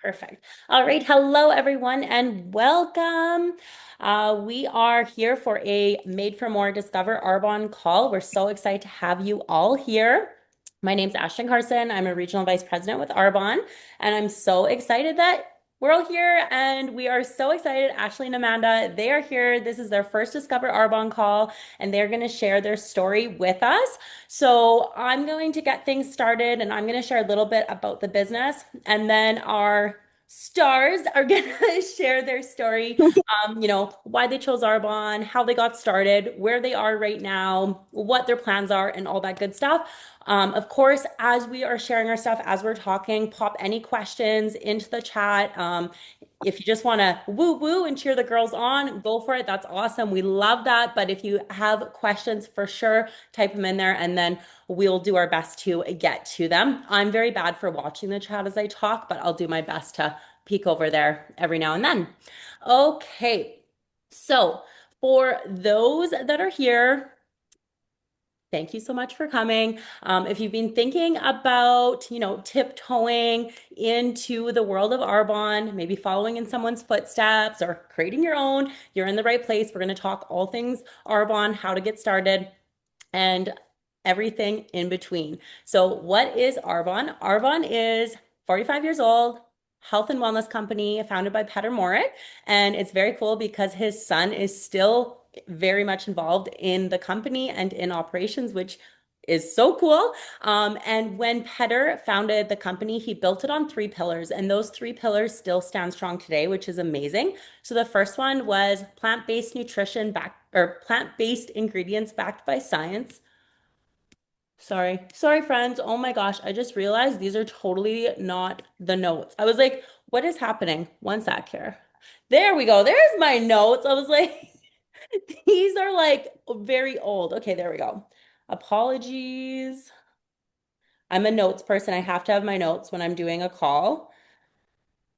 Perfect. All right. Hello, everyone, and welcome. We are here for a Made for More Discover Arbonne call. We're so excited to have you all here. My name's Ashlee Carson. I'm a regional vice president with Arbonne, and I'm so excited that we're all here. And we are so excited. Ashlee and Amanda, they are here. This is their first Discover Arbonne call, and they're going to share their story with us. So I'm going to get things started, and I'm going to share a little bit about the business, and then our stars are gonna share their story, why they chose Arbonne, how they got started, where they are right now, what their plans are, and all that good stuff. Of course, as we are sharing our stuff, as we're talking, pop any questions into the chat. If you just want to woo woo and cheer the girls on, go for it. That's awesome. We love that. But if you have questions, for sure, type them in there, and then we'll do our best to get to them. I'm very bad for watching the chat as I talk, but I'll do my best to peek over there every now and then. Okay, so for those that are here, thank you so much for coming. If you've been thinking about, tiptoeing into the world of Arbonne, maybe following in someone's footsteps or creating your own, you're in the right place. We're going to talk all things Arbonne, how to get started, and everything in between. So, what is Arbonne? Arbonne is 45 years old, health and wellness company founded by Peter Morik. And it's very cool because his son is still very much involved in the company and in operations, which is so cool. And when Peter founded the company, he built it on three pillars, and those three pillars still stand strong today, which is amazing. So the first one was plant-based nutrition back or plant-based ingredients backed by science. Sorry, friends. Oh my gosh, I just realized these are totally not the notes. I was like, what is happening? One sec here. There we go. There's my notes. I was like, these are like very old. Okay, there we go. Apologies. I'm a notes person. I have to have my notes when I'm doing a call.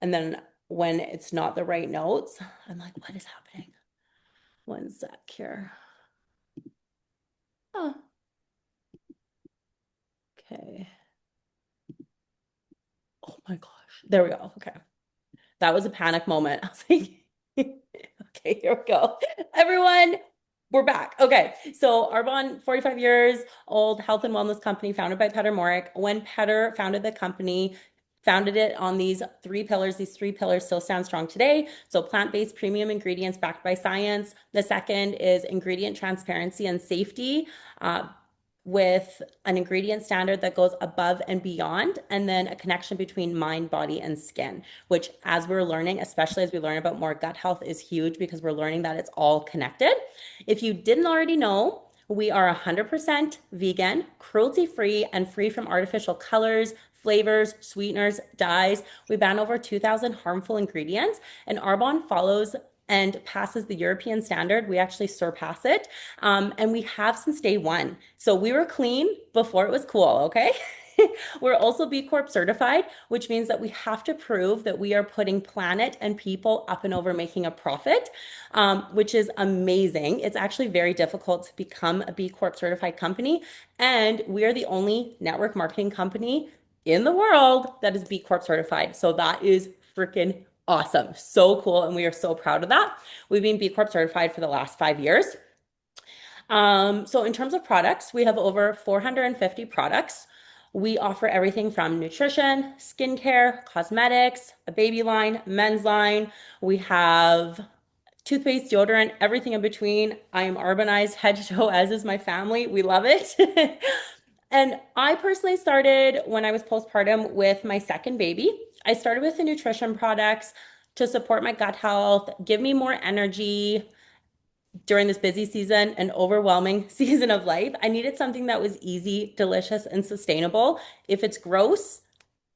And then when it's not the right notes, I'm like, what is happening? One sec here. Oh, okay. Oh my gosh. There we go. Okay. That was a panic moment. I was like, okay, here we go. Everyone, we're back. Okay, so Arbonne, 45 years old, health and wellness company founded by Peter Morik. When Peter founded the company, founded it on these three pillars. These three pillars still stand strong today. So plant-based premium ingredients backed by science. The second is ingredient transparency and safety. With an ingredient standard that goes above and beyond, and then a connection between mind, body, and skin, which, as we're learning, especially as we learn about more gut health, is huge because we're learning that it's all connected. If you didn't already know, we are 100% vegan, cruelty-free, and free from artificial colors, flavors, sweeteners, dyes. We ban over 2,000 harmful ingredients, and Arbonne follows and passes the European standard. We actually surpass it. And we have since day one. So we were clean before it was cool, okay? We're also B Corp certified, which means that we have to prove that we are putting planet and people up and over making a profit, which is amazing. It's actually very difficult to become a B Corp certified company. And we are the only network marketing company in the world that is B Corp certified. So that is freaking awesome. So cool. And we are so proud of that. We've been B Corp certified for the last 5 years. So in terms of products, we have over 450 products. We offer everything from nutrition, skincare, cosmetics, a baby line, men's line. We have toothpaste, deodorant, everything in between. I am Arbonized head to toe, as is my family. We love it. And I personally started when I was postpartum with my second baby. I started with the nutrition products to support my gut health, give me more energy during this busy season and overwhelming season of life. I needed something that was easy, delicious, and sustainable. If it's gross,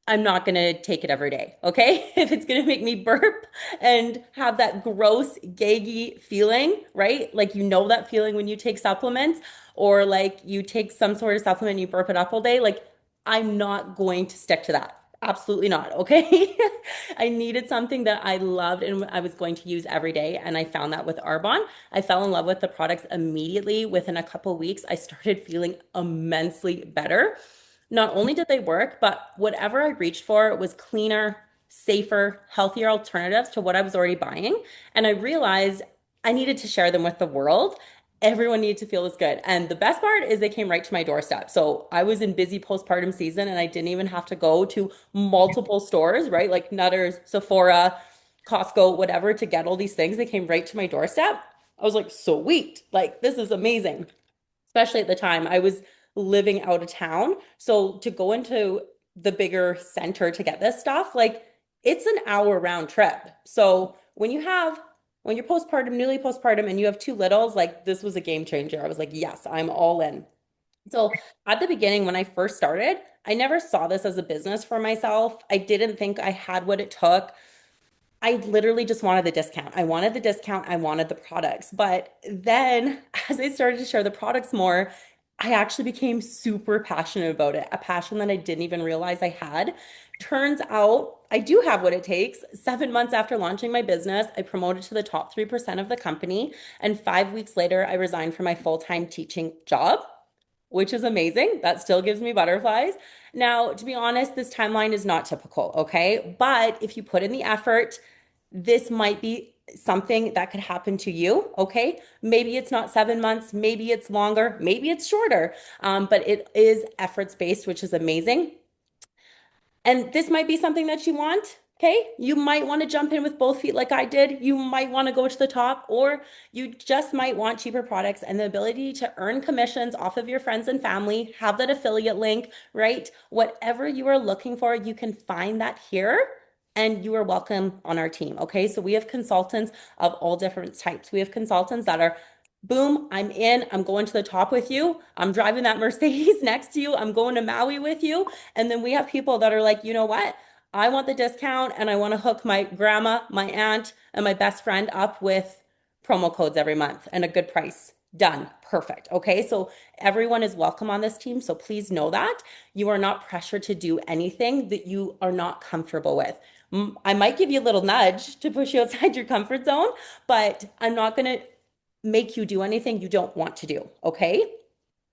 I'm not going to take it every day, okay? If it's going to make me burp and have that gross, gaggy feeling, right? Like that feeling when you take supplements or like you take some sort of supplement and you burp it up all day, like I'm not going to stick to that. Absolutely not, okay? I needed something that I loved and I was going to use every day, and I found that with Arbonne. I fell in love with the products immediately. Within a couple of weeks, I started feeling immensely better. Not only did they work, but whatever I reached for was cleaner, safer, healthier alternatives to what I was already buying. And I realized I needed to share them with the world. Everyone needed to feel this good. And the best part is they came right to my doorstep. So I was in busy postpartum season and I didn't even have to go to multiple stores, right? Like Nutters, Sephora, Costco, whatever, to get all these things. They came right to my doorstep. I was like, sweet, like this is amazing. Especially at the time, I was living out of town. So to go into the bigger center to get this stuff, like it's an hour round trip. So when you're postpartum, newly postpartum, and you have two littles, like this was a game changer. I was like, yes, I'm all in. So at the beginning, when I first started, I never saw this as a business for myself. I didn't think I had what it took. I literally just wanted the discount. I wanted the discount. I wanted the products. But then as I started to share the products more, I actually became super passionate about it, a passion that I didn't even realize I had. Turns out I do have what it takes. 7 months after launching my business, I promoted to the top 3% of the company. And 5 weeks later, I resigned from my full-time teaching job, which is amazing. That still gives me butterflies. Now, to be honest, this timeline is not typical, okay? But if you put in the effort, this might be something that could happen to you, okay? Maybe it's not 7 months, maybe it's longer, maybe it's shorter, but it is efforts based, which is amazing. And this might be something that you want. Okay. You might want to jump in with both feet like I did. You might want to go to the top, or you just might want cheaper products and the ability to earn commissions off of your friends and family, have that affiliate link, right? Whatever you are looking for, you can find that here. And you are welcome on our team. Okay. So we have consultants of all different types. We have consultants that are boom, I'm in, I'm going to the top with you. I'm driving that Mercedes next to you. I'm going to Maui with you. And then we have people that are like, you know what? I want the discount and I want to hook my grandma, my aunt, and my best friend up with promo codes every month and a good price. Done. Perfect. Okay. So everyone is welcome on this team. So please know that you are not pressured to do anything that you are not comfortable with. I might give you a little nudge to push you outside your comfort zone, but I'm not going to make you do anything you don't want to do. Okay.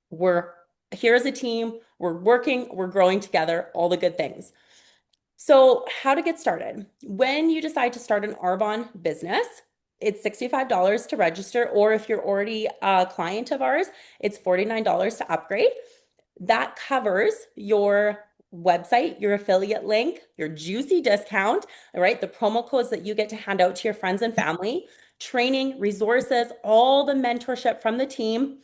We're here as a team. We're working, we're growing together, all the good things. So, how to get started? When you decide to start an Arbonne business, it's $65 to register, or if you're already a client of ours, it's $49 to upgrade. That covers your website, your affiliate link, your juicy discount, all right? The promo codes that you get to hand out to your friends and family, training, resources, all the mentorship from the team,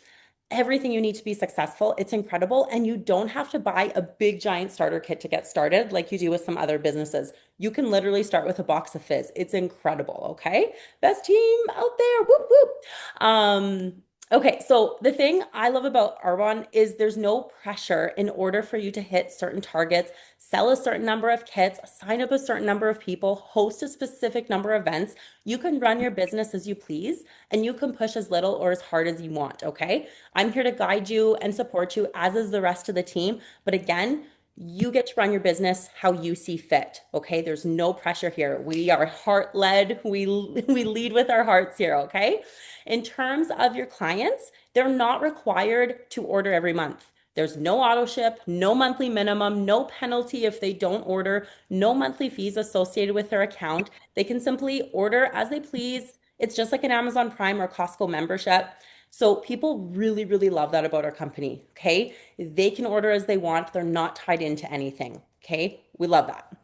everything you need to be successful. It's incredible. And you don't have to buy a big giant starter kit to get started like you do with some other businesses. You can literally start with a box of fizz. It's incredible. Okay. Best team out there. Whoop, whoop. Okay, so the thing I love about Arbonne is there's no pressure in order for you to hit certain targets, sell a certain number of kits, sign up a certain number of people, host a specific number of events. You can run your business as you please, and you can push as little or as hard as you want, okay? I'm here to guide you and support you, as is the rest of the team. But again, you get to run your business how you see fit. Okay. There's no pressure here. We are heart led. We lead with our hearts here. Okay. In terms of your clients, they're not required to order every month. There's no auto ship, no monthly minimum, no penalty if they don't order, no monthly fees associated with their account. They can simply order as they please. It's just like an Amazon Prime or Costco membership. So people really, really love that about our company. Okay. They can order as they want. They're not tied into anything. Okay. We love that.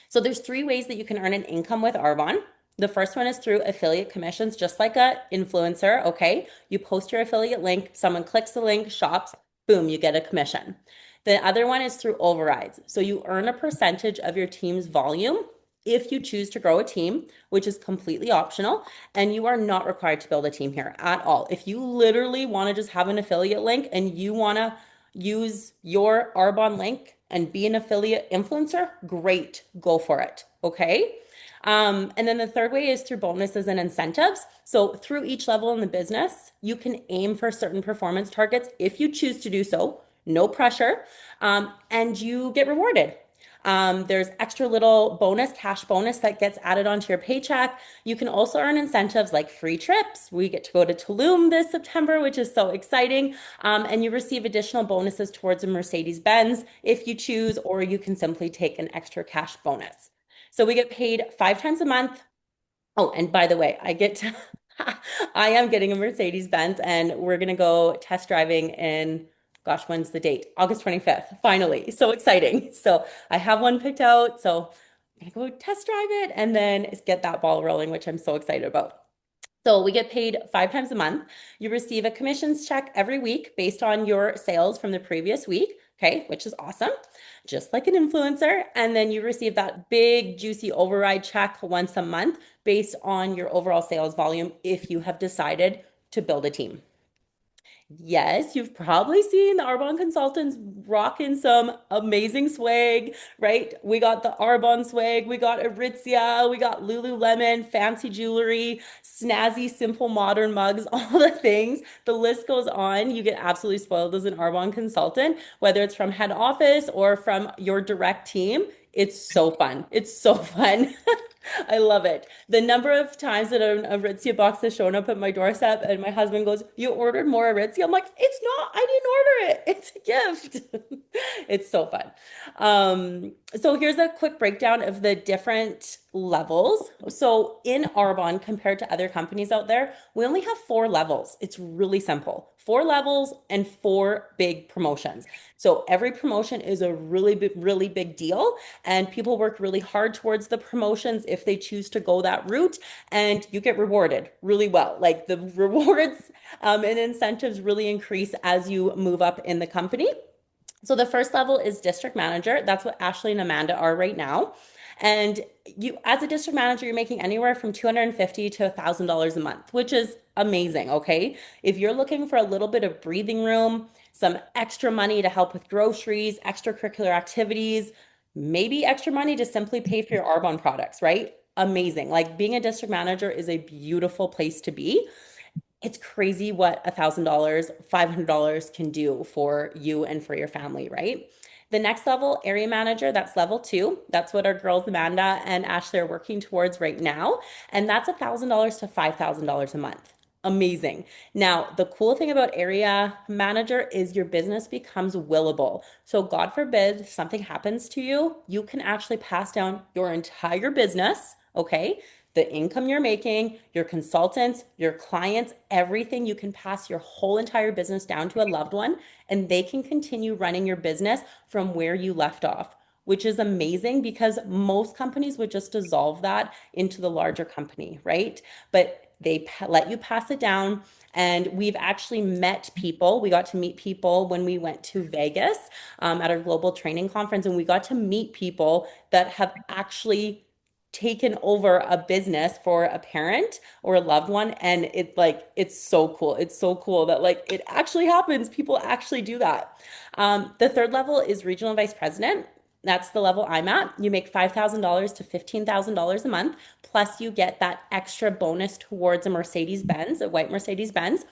So there's three ways that you can earn an income with Arbonne. The first one is through affiliate commissions, just like a influencer. Okay. You post your affiliate link, someone clicks the link, shops, boom, you get a commission. The other one is through overrides. So you earn a percentage of your team's volume if you choose to grow a team, which is completely optional, and you are not required to build a team here at all. If you literally want to just have an affiliate link and you want to use your Arbonne link and be an affiliate influencer, great, go for it. Okay. And then the third way is through bonuses and incentives. So through each level in the business, you can aim for certain performance targets if you choose to do so, no pressure, and you get rewarded. There's extra little bonus, cash bonus that gets added onto your paycheck. You can also earn incentives like free trips. We get to go to Tulum this September, which is so exciting. And you receive additional bonuses towards a Mercedes-Benz if you choose, or you can simply take an extra cash bonus. So we get paid 5 times a month. Oh, and by the way, I am getting a Mercedes Benz and we're gonna go test driving in, gosh, when's the date? August 25th, finally. So exciting. So I have one picked out. So I'm gonna go test drive it and then get that ball rolling, which I'm so excited about. So we get paid 5 times a month. You receive a commissions check every week based on your sales from the previous week, okay, which is awesome, just like an influencer. And then you receive that big, juicy override check once a month based on your overall sales volume if you have decided to build a team. Yes, you've probably seen the Arbonne consultants rocking some amazing swag, right? We got the Arbonne swag, we got Aritzia, we got Lululemon, fancy jewelry, snazzy, simple, modern mugs, all the things. The list goes on. You get absolutely spoiled as an Arbonne consultant, whether it's from head office or from your direct team. It's so fun. It's so fun. I love it. The number of times that an Aritzia box has shown up at my doorstep and my husband goes, "You ordered more Aritzia?" I'm like, "It's not. I didn't order it. It's a gift." It's so fun. So here's a quick breakdown of the different levels. So in Arbonne, compared to other companies out there, we only have 4 levels. It's really simple. 4 levels and 4 big promotions. So every promotion is a really big deal, and people work really hard towards the promotions if they choose to go that route, and you get rewarded really well. Like the rewards and incentives really increase as you move up in the company. So the first level is district manager. That's what Ashlee and Amanda are right now. And you, as a district manager, you're making anywhere from $250 to $1,000 a month, which is amazing. Okay. If you're looking for a little bit of breathing room, some extra money to help with groceries, extracurricular activities, maybe extra money to simply pay for your Arbonne products, right? Amazing. Like being a district manager is a beautiful place to be. It's crazy what $1,000, $500 can do for you and for your family, right? The next level, area manager, that's level 2. That's what our girls, Amanda and Ashley, are working towards right now. And that's $1,000 to $5,000 a month. Amazing. Now, the cool thing about area manager is your business becomes willable. So, God forbid something happens to you, you can actually pass down your entire business, okay? The income you're making, your consultants, your clients, everything, you can pass your whole entire business down to a loved one and they can continue running your business from where you left off, which is amazing because most companies would just dissolve that into the larger company, right? But they let you pass it down. And we've actually met people. We got to meet people when we went to Vegas at our global training conference, and we got to meet people that have actually taken over a business for a parent or a loved one, and it's so cool. It's so cool that like it actually happens. People actually do that. The third level is regional vice president. That's the level I'm at. You make $5,000 to $15,000 a month, plus you get that extra bonus towards a Mercedes Benz, a white Mercedes Benz,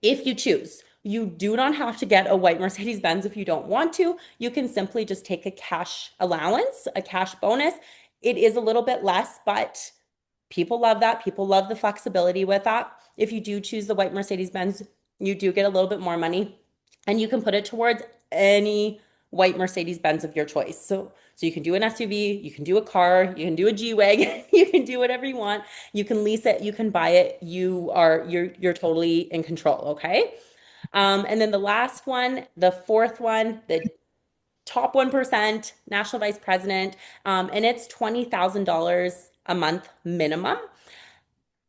if you choose. You do not have to get a white Mercedes Benz if you don't want to. You can simply just take a cash allowance, a cash bonus. It is a little bit less, but people love that. People love the flexibility with that. If you do choose the white Mercedes Benz, you do get a little bit more money and you can put it towards any white Mercedes Benz of your choice. So you can do an SUV, you can do a car, you can do a G-Wagon, you can do whatever you want. You can lease it, you can buy it. You're totally in control, okay? And then the last one, the fourth one, the top 1%, national vice president, and it's $20,000 a month minimum,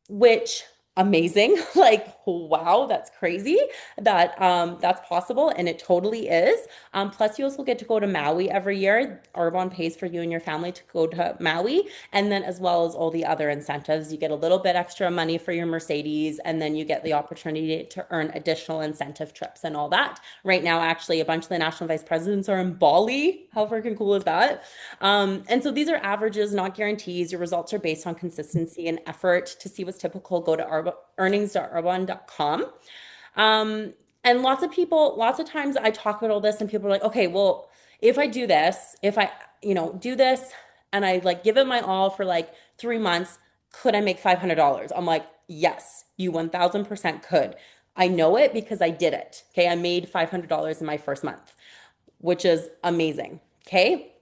which amazing. Like, wow, that's crazy that that's possible, and it totally is. Plus you also get to go to Maui every year. Arbonne pays for you and your family to go to Maui, and then as well as all the other incentives. You get a little bit extra money for your Mercedes, and then you get the opportunity to earn additional incentive trips and all that. Right now, actually, a bunch of the national vice presidents are in Bali. How freaking cool is that? And so these are averages, not guarantees. Your results are based on consistency and effort. To see what's typical, go to earnings.arbonne.com. And lots of times I talk about all this and people are like, okay, well, if I do this, if I, do this and I like give it my all for like 3 months, could I make $500? I'm like, yes, you 1000% could. I know it because I did it. Okay. I made $500 in my first month, which is amazing. Okay.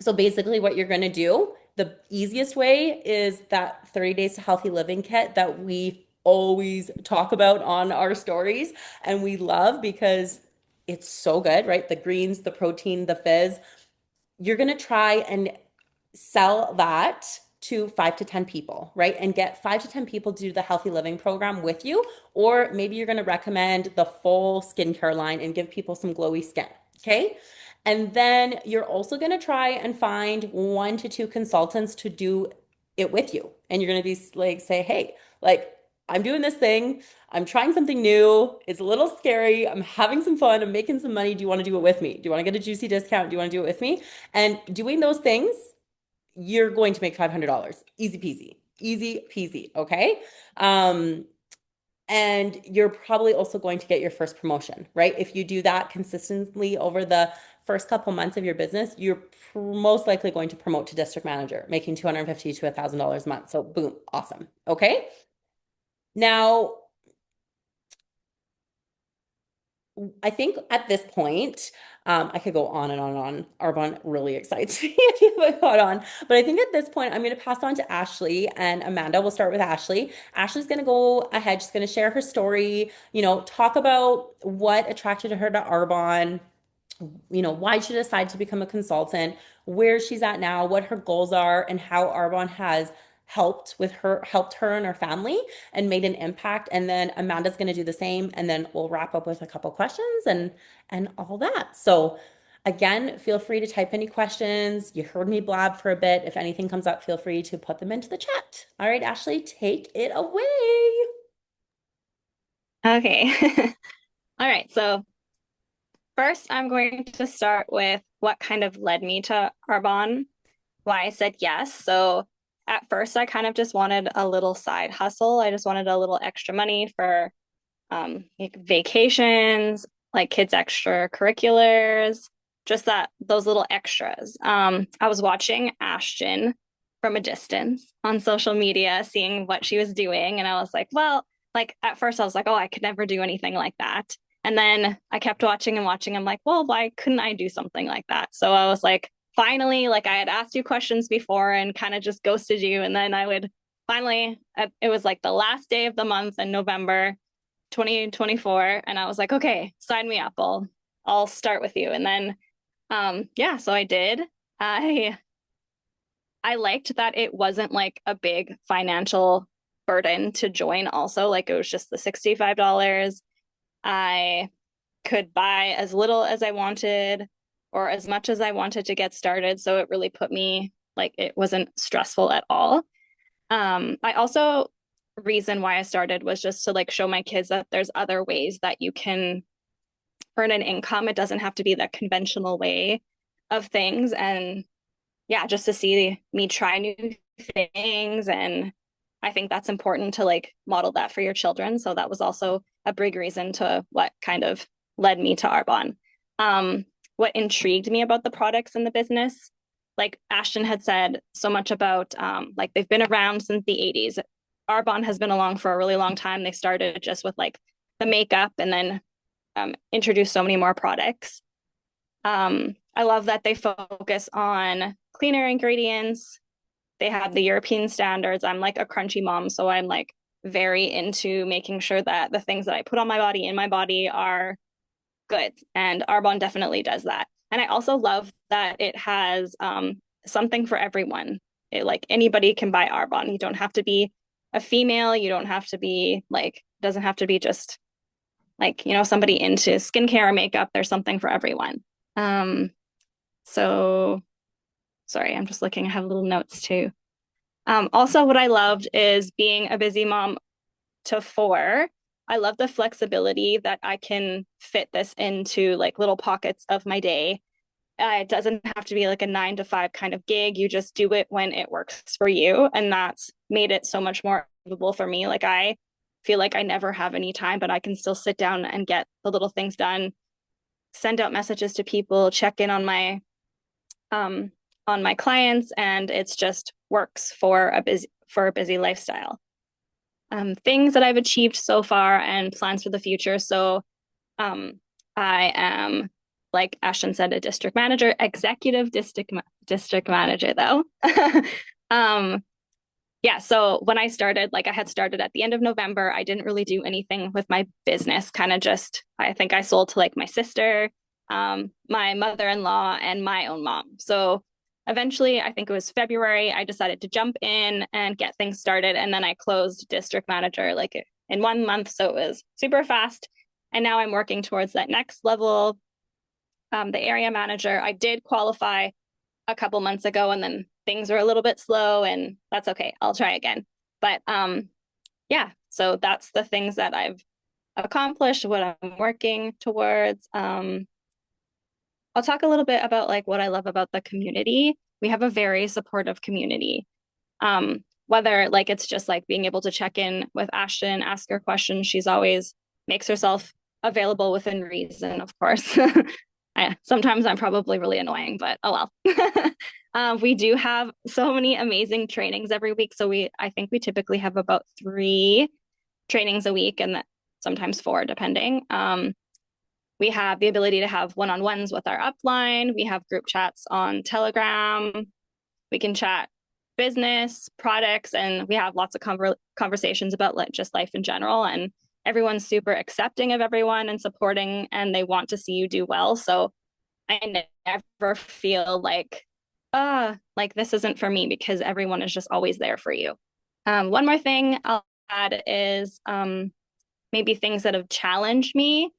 So basically what you're going to do the easiest way is that 30 days to healthy living kit that we always talk about on our stories and we love because it's so good, right? The greens, the protein, the fizz. You're going to try and sell that to 5 to 10 people, right? And get 5 to 10 people to do the healthy living program with you. Or maybe you're going to recommend the full skincare line and give people some glowy skin. Okay. And then you're also going to try and find 1 to 2 consultants to do it with you. And you're going to be like, say, hey, like, I'm doing this thing. I'm trying something new. It's a little scary. I'm having some fun. I'm making some money. Do you want to do it with me? Do you want to get a juicy discount? Do you want to do it with me? And doing those things, you're going to make $500. Easy peasy. Easy peasy. Okay. Um, and you're probably also going to get your first promotion, right? If you do that consistently over the first couple months of your business, you're most likely going to promote to district manager, making $250 to $1,000 a month. So boom, awesome. Okay. Now, I think at this point, I could go on and on and on. Arbonne really excites me if you haven't got on. But I think at this point, I'm going to pass on to Ashlee and Amanda. We'll start with Ashlee. Ashlee's going to go ahead. She's going to share her story, talk about what attracted her to Arbonne, why she decided to become a consultant, where she's at now, what her goals are, and how Arbonne has helped her and her family and made an impact. And then Amanda's going to do the same, and then we'll wrap up with a couple questions and all that. So again, feel free to type any questions. You heard me blab for a bit. If anything comes up, feel free to put them into the chat. All right, Ashlee, take it away. Okay. All right. So first, I'm going to start with what kind of led me to Arbonne, why I said yes. So at first, I kind of just wanted a little side hustle. I just wanted a little extra money for like vacations, like kids' extracurriculars, just those little extras. I was watching Ashton from a distance on social media, seeing what she was doing, and I was like, well, like at first I was like, oh, I could never do anything like that. And then I kept watching and watching. I'm like, well, why couldn't I do something like that? So I was like, finally, like I had asked you questions before and kind of just ghosted you. And then I would finally, it was like the last day of the month in November 2024. And I was like, okay, sign me up. I'll start with you. And then yeah, so I did. I I liked that it wasn't like a big financial burden to join also. Like it was just the $65. I could buy as little as I wanted or as much as I wanted to get started. So it really put me like it wasn't stressful at all. I also reason why I started was just to like show my kids that there's other ways that you can earn an income. It doesn't have to be the conventional way of things. And yeah, just to see me try new things. And I think that's important to like model that for your children. So that was also a big reason to what kind of led me to Arbonne. What intrigued me about the products in the business, like Ashton had said so much about like they've been around since the 80s. Arbonne has been along for a really long time. They started just with like the makeup and then introduced so many more products. I love that they focus on cleaner ingredients. They have the European standards. I'm like a crunchy mom, so I'm like very into making sure that the things that I put on my body in my body are good. And Arbonne definitely does that. And I also love that it has something for everyone. Like anybody can buy Arbonne. You don't have to be a female. You don't have to be like, doesn't have to be just like, somebody into skincare or makeup. There's something for everyone. So sorry, I'm just looking. I have little notes too. Also, what I loved is being a busy mom to four. I love the flexibility that I can fit this into like little pockets of my day. It doesn't have to be like a 9 to 5 kind of gig. You just do it when it works for you. And that's made it so much more achievable for me. Like I feel like I never have any time, but I can still sit down and get the little things done, send out messages to people, check in on my clients, and it's just works for a busy lifestyle. Things that I've achieved so far and plans for the future. So I am, like Ashton said, a district manager, executive district manager though. um, yeah, so when I started, like I had started at the end of November, I didn't really do anything with my business, kind of just, I think I sold to like my sister, my mother-in-law, and my own mom. So eventually, I think it was February, I decided to jump in and get things started. And then I closed district manager like in 1 month. So it was super fast. And now I'm working towards that next level, the area manager. I did qualify a couple months ago and then things were a little bit slow and that's okay. I'll try again. But yeah, so that's the things that I've accomplished, what I'm working towards. I'll talk a little bit about like what I love about the community. We have a very supportive community. Whether like it's just like being able to check in with Ashton, ask her questions. She's always makes herself available within reason, of course. Sometimes I'm probably really annoying, but oh well. We do have so many amazing trainings every week. So I think we typically have about 3 trainings a week and sometimes 4, depending. We have the ability to have one-on-ones with our upline. We have group chats on Telegram. We can chat business, products, and we have lots of conversations about just life in general. And everyone's super accepting of everyone and supporting, and they want to see you do well. So I never feel like this isn't for me because everyone is just always there for you. One more thing I'll add is maybe things that have challenged me.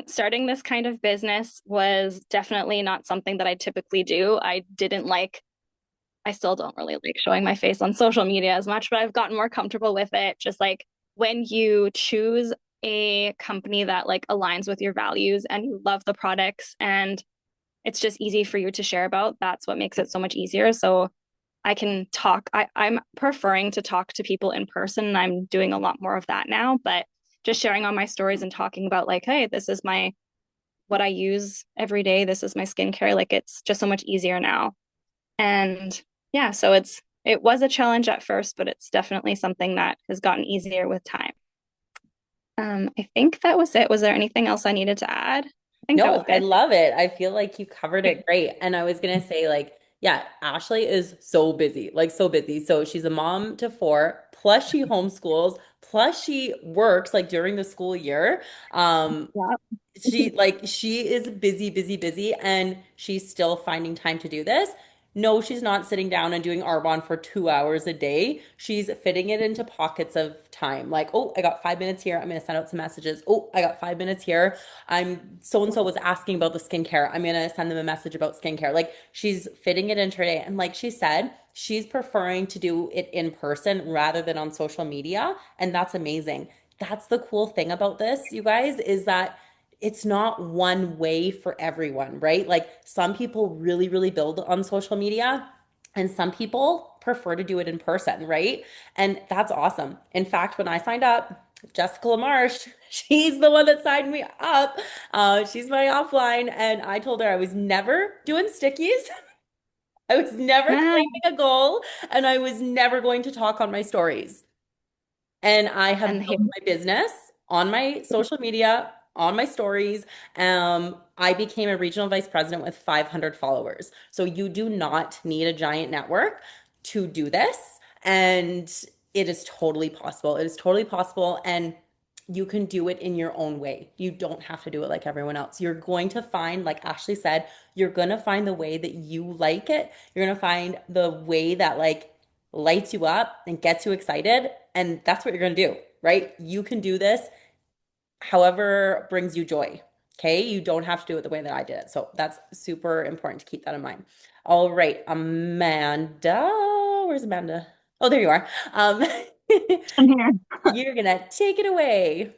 Starting this kind of business was definitely not something that I typically do. I still don't really like showing my face on social media as much, but I've gotten more comfortable with it. Just like when you choose a company that like aligns with your values and you love the products and it's just easy for you to share about, that's what makes it so much easier. So I can talk. I'm preferring to talk to people in person, and I'm doing a lot more of that now. But just sharing on my stories and talking about like, hey, this is what I use every day. This is my skincare. Like it's just so much easier now. And yeah, so it was a challenge at first, but it's definitely something that has gotten easier with time. I think that was it. Was there anything else I needed to add? I think that was No, I good. love it. I feel like you covered it great. And I was gonna say, like, yeah, Ashley is so busy, like so busy. So she's a mom to 4, plus she homeschools, plus she works like during the school year. Yeah. She is busy, busy, busy, and she's still finding time to do this. No, she's not sitting down and doing Arbonne for 2 hours a day. She's fitting it into pockets of time. Like, oh, I got 5 minutes here. I'm gonna send out some messages. Oh, I got 5 minutes here. I'm so and so was asking about the skincare. I'm gonna send them a message about skincare. Like she's fitting it into her day. And like she said, she's preferring to do it in person rather than on social media. And that's amazing. That's the cool thing about this, you guys, is that it's not one way for everyone, right? Like some people really, really build on social media and some people prefer to do it in person, right? And that's awesome. In fact, when I signed up, Jessica LaMarche, she's the one that signed me up. She's my offline, and I told her I was never doing stickies. I was never Ah, claiming a goal, and I was never going to talk on my stories. And I have and here, built my business on my social media, on my stories. I became a regional vice president with 500 followers. So you do not need a giant network to do this. And it is totally possible. It is totally possible. And you can do it in your own way. You don't have to do it like everyone else. You're going to find, like Ashley said, you're going to find the way that you like it. You're going to find the way that like lights you up and gets you excited. And that's what you're going to do, right? You can do this however brings you joy. Okay. You don't have to do it the way that I did it. So that's super important to keep that in mind. All right. Amanda. Where's Amanda? Oh, there you are. I'm here. You're going to take it away.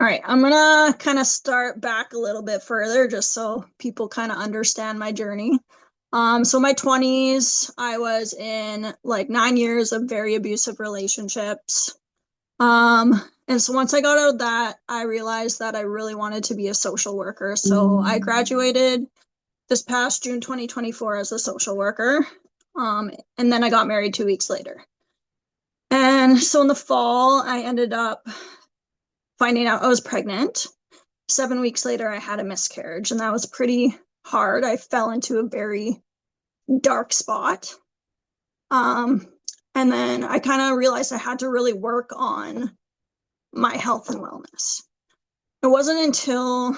All right, I'm gonna kind of start back a little bit further just so people kind of understand my journey. So my 20s, I was in like 9 years of very abusive relationships. And so once I got out of that, I realized that I really wanted to be a social worker. So I graduated this past June 2024 as a social worker. And then I got married 2 weeks later. And so in the fall, I ended up finding out I was pregnant. 7 weeks later, I had a miscarriage, and that was pretty hard. I fell into a very dark spot. Um, and then I kind of realized I had to really work on my health and wellness. It wasn't until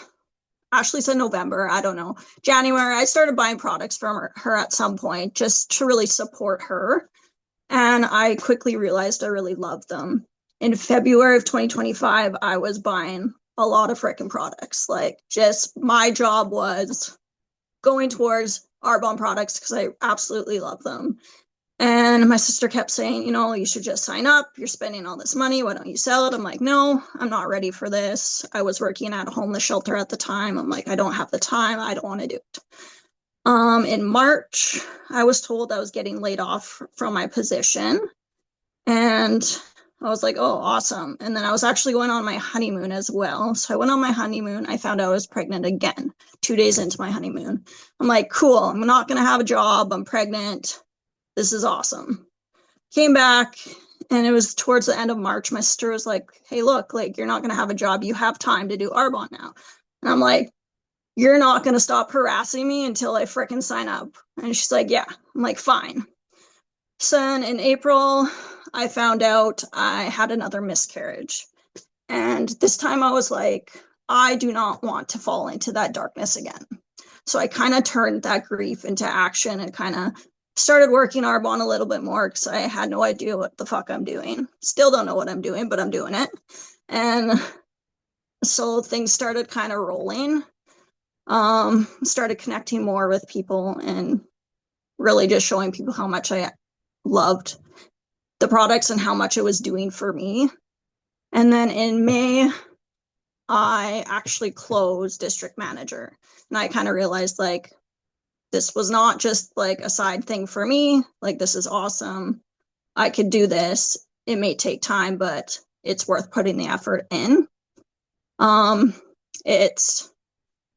Ashlee said November, I don't know, January, I started buying products from her at some point just to really support her. And I quickly realized I really loved them. In February of 2025, I was buying a lot of freaking products. Like, just my job was going towards Arbonne products because I absolutely love them. And my sister kept saying, you should just sign up. You're spending all this money. Why don't you sell it? I'm like, no, I'm not ready for this. I was working at a homeless shelter at the time. I'm like, I don't have the time. I don't want to do it. In March, I was told I was getting laid off from my position. And I was like, oh, awesome. And then I was actually going on my honeymoon as well. So I went on my honeymoon. I found out I was pregnant again 2 days into my honeymoon. I'm like, cool. I'm not going to have a job. I'm pregnant. This is awesome. Came back, and it was towards the end of March. My sister was like, hey, look, like, you're not going to have a job. You have time to do Arbonne now. And I'm like, you're not going to stop harassing me until I fricking sign up. And she's like, yeah. I'm like, fine. So then in April, I found out I had another miscarriage. And this time I was like, I do not want to fall into that darkness again. So I kind of turned that grief into action and kind of started working Arbonne a little bit more because I had no idea what the fuck I'm doing. Still don't know what I'm doing, but I'm doing it. And so things started kind of rolling. Started connecting more with people and really just showing people how much I loved the products and how much it was doing for me. And then in May, I actually closed district manager. And I kind of realized like this was not just like a side thing for me. Like, this is awesome. I could do this. It may take time, but it's worth putting the effort in. It's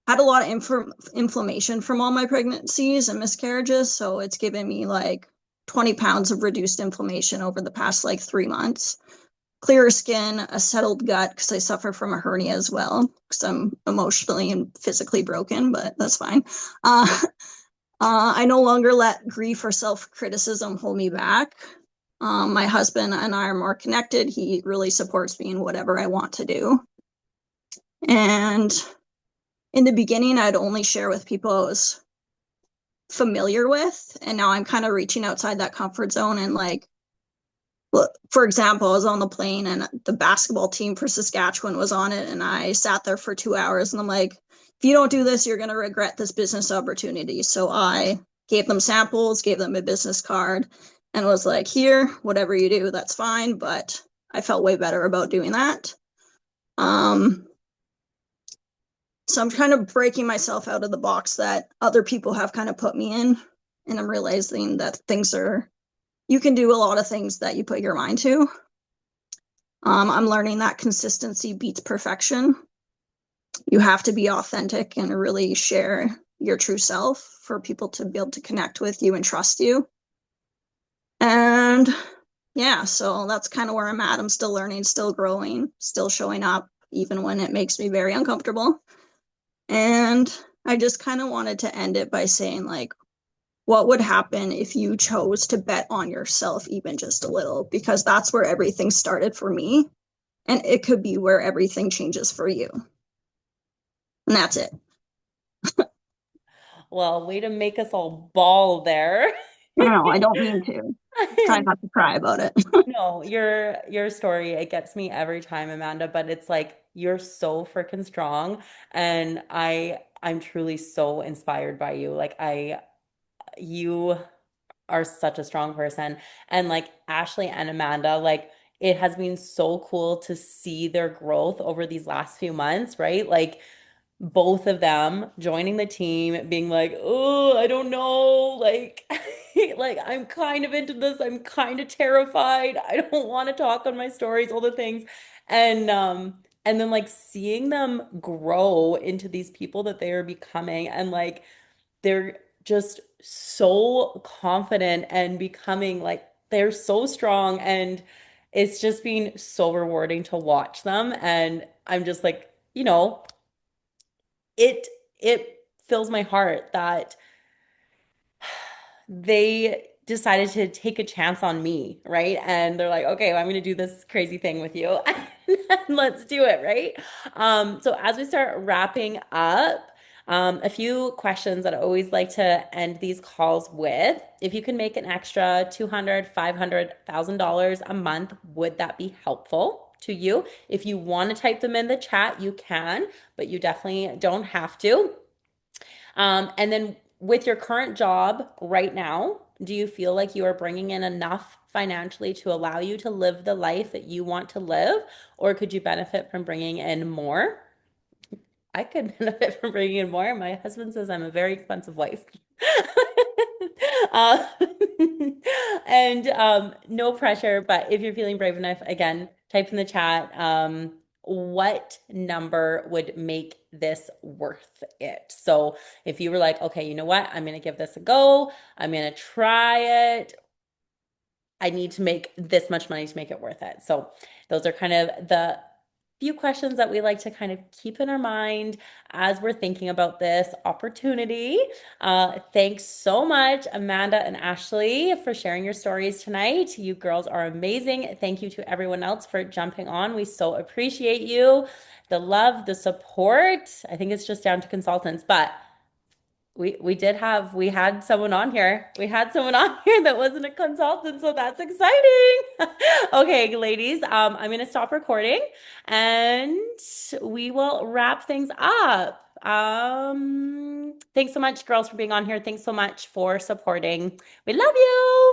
had a lot of inflammation from all my pregnancies and miscarriages. So it's given me like 20 pounds of reduced inflammation over the past like 3 months. Clearer skin, a settled gut because I suffer from a hernia as well because I'm emotionally and physically broken, but that's fine. I no longer let grief or self-criticism hold me back. My husband and I are more connected. He really supports me in whatever I want to do. And in the beginning, I'd only share with people I was familiar with. And now I'm kind of reaching outside that comfort zone. And like, for example, I was on the plane and the basketball team for Saskatchewan was on it. And I sat there for 2 hours and I'm like, if you don't do this, you're going to regret this business opportunity. So I gave them samples, gave them a business card, and was like, here, whatever you do, that's fine. But I felt way better about doing that. So I'm kind of breaking myself out of the box that other people have kind of put me in. And I'm realizing that you can do a lot of things that you put your mind to. I'm learning that consistency beats perfection. You have to be authentic and really share your true self for people to be able to connect with you and trust you. And yeah, so that's kind of where I'm at. I'm still learning, still growing, still showing up, even when it makes me very uncomfortable. And I just kind of wanted to end it by saying, like, what would happen if you chose to bet on yourself even just a little? Because that's where everything started for me. And it could be where everything changes for you. And that's it. Well, way to make us all bawl there. No, I don't mean to. Try not to cry about it. No, your story, it gets me every time, Amanda, but it's like you're so freaking strong and I'm truly so inspired by you. Like you are such a strong person. And like Ashlee and Amanda, like it has been so cool to see their growth over these last few months, right? Like both of them joining the team, being like, oh, I don't know, like, like I'm kind of into this. I'm kind of terrified. I don't want to talk on my stories, all the things. And then like seeing them grow into these people that they are becoming, and like they're just so confident and becoming like they're so strong, and it's just been so rewarding to watch them. And I'm just like, it fills my heart that they decided to take a chance on me, right? And they're like, okay, well, I'm going to do this crazy thing with you. Let's do it, right? So as we start wrapping up, a few questions that I always like to end these calls with. If you can make an extra 200, 500,000 dollars a month, would that be helpful to you? If you want to type them in the chat, you can, but you definitely don't have to. And then with your current job right now, do you feel like you are bringing in enough financially to allow you to live the life that you want to live? Or could you benefit from bringing in more? I could benefit from bringing in more. My husband says I'm a very expensive wife. Uh, and no pressure, but if you're feeling brave enough, again, type in the chat what number would make this worth it. So if you were like, okay, you know what? I'm going to give this a go. I'm going to try it. I need to make this much money to make it worth it. So those are kind of the few questions that we like to kind of keep in our mind as we're thinking about this opportunity. Thanks so much, Amanda and Ashlee, for sharing your stories tonight. You girls are amazing. Thank you to everyone else for jumping on. We so appreciate you. The love, the support. I think it's just down to consultants, but we had someone on here. We had someone on here that wasn't a consultant, so that's exciting. Okay, ladies, I'm gonna stop recording and we will wrap things up. Thanks so much, girls, for being on here. Thanks so much for supporting. We love you.